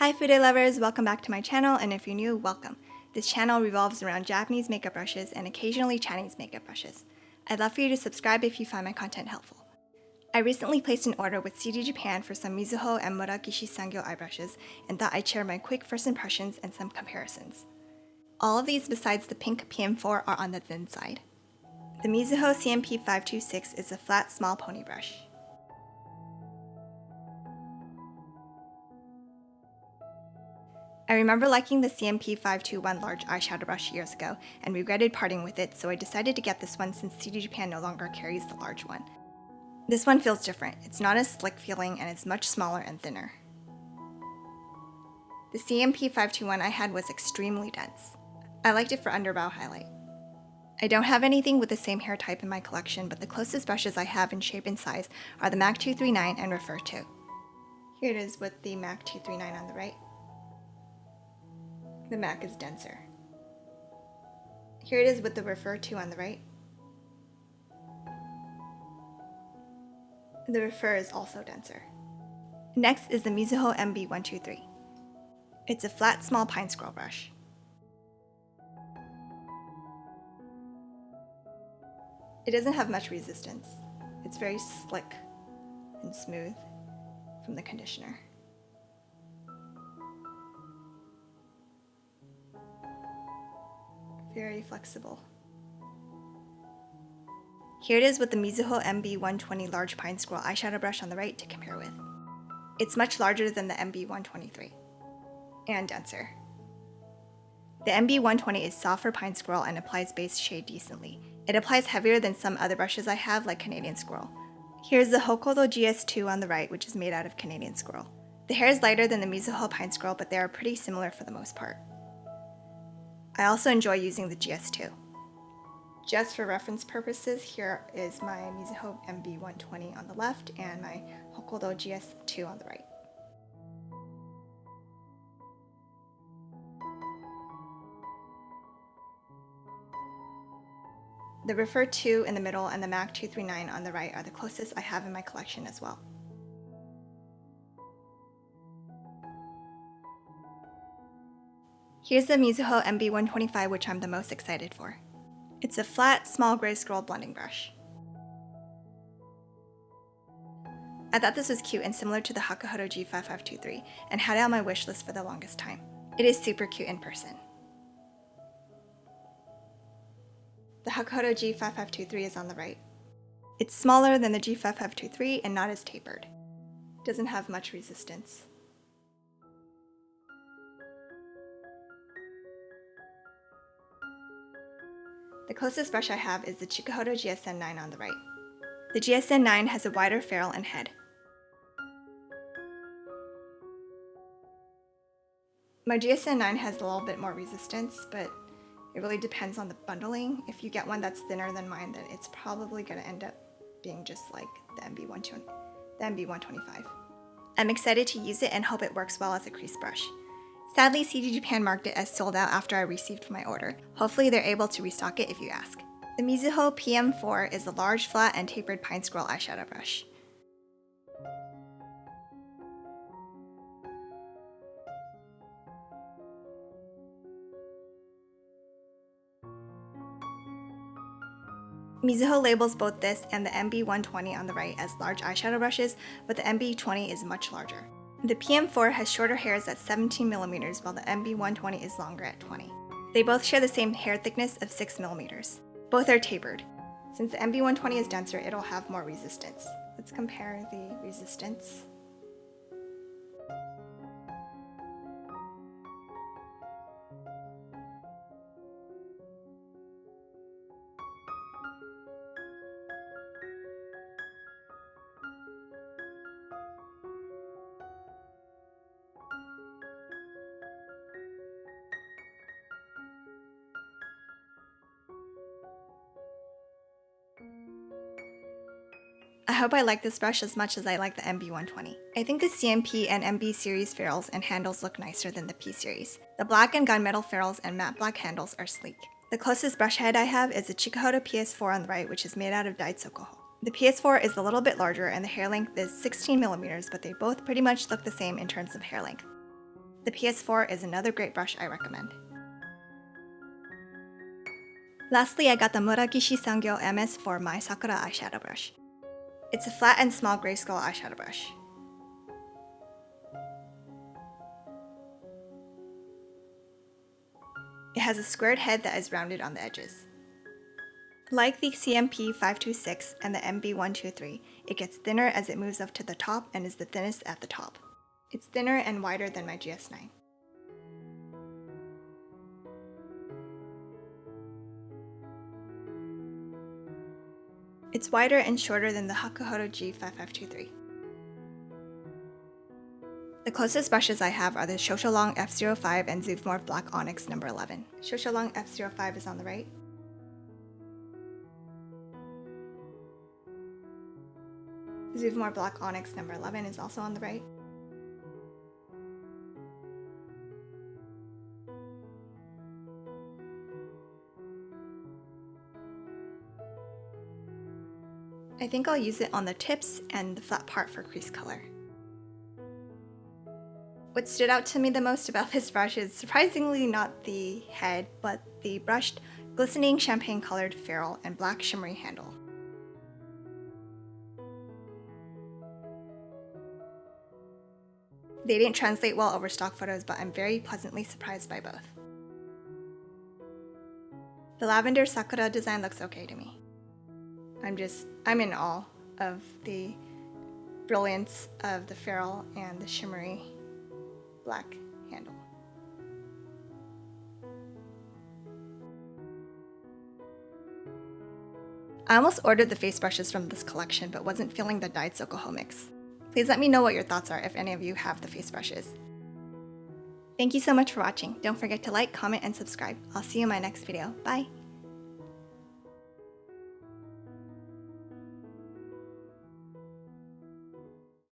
Hi Fude lovers, welcome back to my channel, and if you're new, welcome. This channel revolves around Japanese makeup brushes and occasionally Chinese makeup brushes. I'd love for you to subscribe if you find my content helpful. I recently placed an order with CDJapan for some Mizuho and Muragishi Sangyo eye brushes and thought I'd share my quick first impressions and some comparisons. All of these besides the pink PM4 are on the thin side. The Mizuho CMP526 is a flat small pony brush. I remember liking the CMP521 large eyeshadow brush years ago and regretted parting with it, so I decided to get this one since CDJapan no longer carries the large one. This one feels different. It's not as slick feeling and it's much smaller and thinner. The CMP521 I had was extremely dense. I liked it for underbrow highlight. I don't have anything with the same hair type in my collection, but the closest brushes I have in shape and size are the MAC 239 and Refer 2. Here it is with the MAC 239 on the right. The MAC is denser. Here it is with the Refer 2 on the right. The Refer is also denser. Next is the Mizuho MB123. It's a flat, small pine scroll brush. It doesn't have much resistance. It's very slick and smooth from the conditioner. Very flexible. Here it is with the Mizuho MB120 large pine scroll eyeshadow brush on the right to compare with. It's much larger than the MB123 and denser. The MB120 is soft for pine squirrel and applies base shade decently. It applies heavier than some other brushes I have, like Canadian squirrel. Here's the Houkoudo G-S2 on the right, which is made out of Canadian squirrel. The hair is lighter than the Mizuho pine squirrel, but they are pretty similar for the most part. I also enjoy using the GS2. Just for reference purposes, here is my Mizuho MB120 on the left and my Houkoudo GS2 on the right. The Refer 2 in the middle and the MAC 239 on the right are the closest I have in my collection as well. Here's the Mizuho MB125, which I'm the most excited for. It's a flat, small gray scroll blending brush. I thought this was cute and similar to the Houkoudo G5523 and had it on my wish list for the longest time. It is super cute in person. The Houkoudo G5523 is on the right. It's smaller than the G5523 and not as tapered. It doesn't have much resistance. The closest brush I have is the Houkoudo GS1 on the right. The GS1 has a wider ferrule and head. My GS1 has a little bit more resistance, but it really depends on the bundling. If you get one that's thinner than mine, then it's probably going to end up being just like the MB125. I'm excited to use it and hope it works well as a crease brush. Sadly, CDJapan marked it as sold out after I received my order. Hopefully they're able to restock it if you ask. The Mizuho PM4 is a large, flat, and tapered pine scroll eyeshadow brush. Mizuho labels both this and the MB120 on the right as large eyeshadow brushes, but the MB20 is much larger. The PM4 has shorter hairs at 17mm, while the MB120 is longer at 20. They both share the same hair thickness of 6mm. Both are tapered. Since the MB120 is denser, it'll have more resistance. Let's compare the resistance. I hope I like this brush as much as I like the MB120. I think the CMP and MB series ferrules and handles look nicer than the P series. The black and gunmetal ferrules and matte black handles are sleek. The closest brush head I have is the Houkoudo PS4 on the right, which is made out of dyed Sokoho. The PS4 is a little bit larger and the hair length is 16mm, but they both pretty much look the same in terms of hair length. The PS4 is another great brush I recommend. Lastly, I got the Muragishi Sangyo MS4 My Sakura eyeshadow brush. It's a flat and small grayscale eyeshadow brush. It has a squared head that is rounded on the edges. Like the CMP526 and the MB123, it gets thinner as it moves up to the top and is the thinnest at the top. It's thinner and wider than my GS9. It's wider and shorter than the Houkoudo G-S1 The closest brushes I have are the Shoshalong F05 and Zuvmor Black Onyx No. 11. Shoshalong F05 is on the right. Zuvmor Black Onyx No. 11 is also on the right. I think I'll use it on the tips and the flat part for crease color. What stood out to me the most about this brush is surprisingly not the head, but the brushed, glistening champagne-colored ferrule and black shimmery handle. They didn't translate well over stock photos, but I'm very pleasantly surprised by both. The lavender sakura design looks okay to me. I'm in awe of the brilliance of the ferrule and the shimmery black handle. I almost ordered the face brushes from this collection, but wasn't feeling the dyed Sokoho mix. Please let me know what your thoughts are if any of you have the face brushes. Thank you so much for watching. Don't forget to like, comment, and subscribe. I'll see you in my next video. Bye!